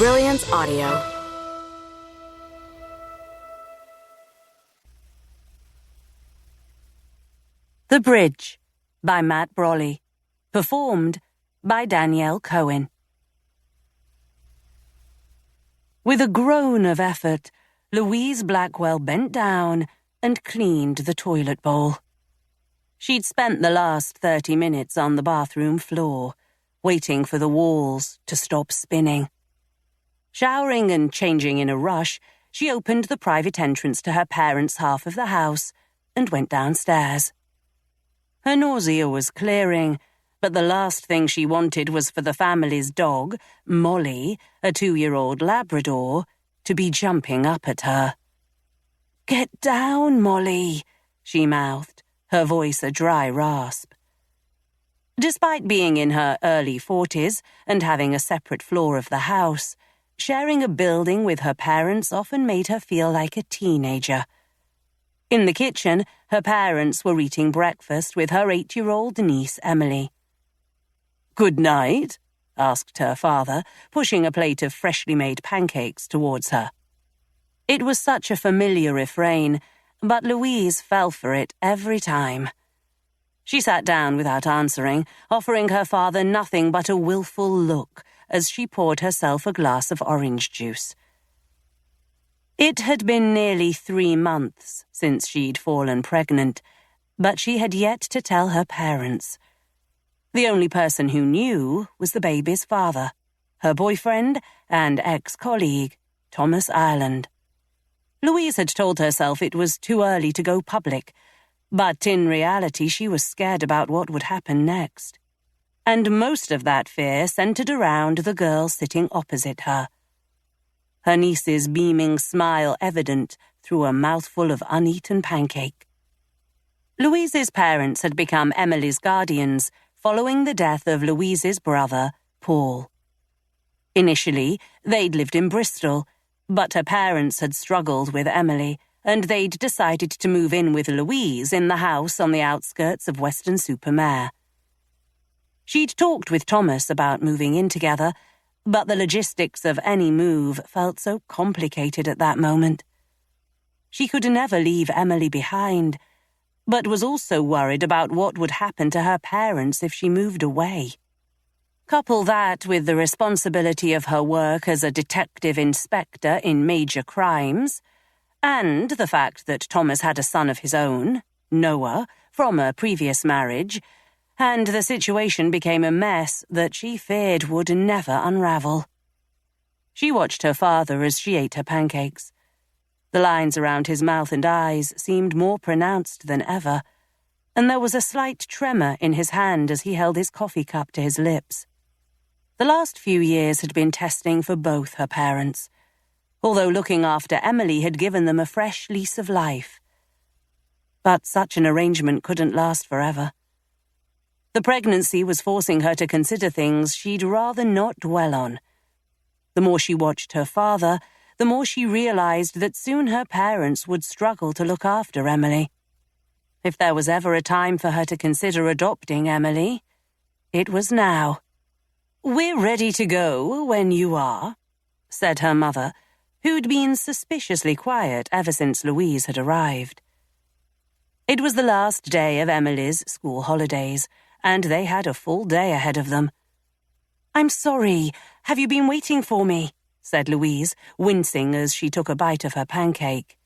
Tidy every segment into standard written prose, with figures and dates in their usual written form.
Brilliance Audio. The Bridge by Matt Brolly. Performed by Danielle Cohen. With a groan of effort, Louise Blackwell bent down and cleaned the toilet bowl. She'd spent the last 30 minutes on the bathroom floor, waiting for the walls to stop spinning. Showering and changing in a rush, she opened the private entrance to her parents' half of the house and went downstairs. Her nausea was clearing, but the last thing she wanted was for the family's dog, Molly, a 2-year-old Labrador, to be jumping up at her. "Get down, Molly," she mouthed, her voice a dry rasp. Despite being in her early 40s and having a separate floor of the house, sharing a building with her parents often made her feel like a teenager. In the kitchen, her parents were eating breakfast with her 8-year-old niece, Emily. "Good night?" asked her father, pushing a plate of freshly made pancakes towards her. It was such a familiar refrain, but Louise fell for it every time. She sat down without answering, offering her father nothing but a willful look as she poured herself a glass of orange juice. It had been nearly 3 months since she'd fallen pregnant, but she had yet to tell her parents. The only person who knew was the baby's father, her boyfriend and ex-colleague, Thomas Ireland. Louise had told herself it was too early to go public, but in reality she was scared about what would happen next. And most of that fear centered around the girl sitting opposite her. Her niece's beaming smile evident through a mouthful of uneaten pancake. Louise's parents had become Emily's guardians following the death of Louise's brother, Paul. Initially, they'd lived in Bristol, but her parents had struggled with Emily, and they'd decided to move in with Louise in the house on the outskirts of Weston-super-Mare. She'd talked with Thomas about moving in together, but the logistics of any move felt so complicated at that moment. She could never leave Emily behind, but was also worried about what would happen to her parents if she moved away. Couple that with the responsibility of her work as a detective inspector in major crimes, and the fact that Thomas had a son of his own, Noah, from a previous marriage, and the situation became a mess that she feared would never unravel. She watched her father as she ate her pancakes. The lines around his mouth and eyes seemed more pronounced than ever, and there was a slight tremor in his hand as he held his coffee cup to his lips. The last few years had been testing for both her parents, although looking after Emily had given them a fresh lease of life. But such an arrangement couldn't last forever. The pregnancy was forcing her to consider things she'd rather not dwell on. The more she watched her father, the more she realized that soon her parents would struggle to look after Emily. If there was ever a time for her to consider adopting Emily, it was now. "We're ready to go when you are," said her mother, who'd been suspiciously quiet ever since Louise had arrived. It was the last day of Emily's school holidays, and they had a full day ahead of them. "I'm sorry, have you been waiting for me?" said Louise, wincing as she took a bite of her pancake.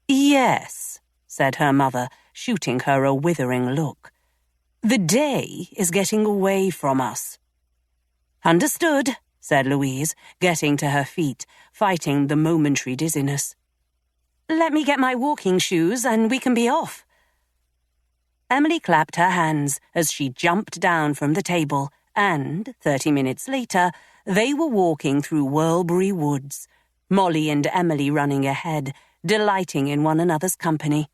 "Yes," said her mother, shooting her a withering look. "The day is getting away from us." "Understood," said Louise, getting to her feet, fighting the momentary dizziness. "Let me get my walking shoes and we can be off." Emily clapped her hands as she jumped down from the table, and 30 minutes later, they were walking through Whirlbury Woods, Molly and Emily running ahead, delighting in one another's company.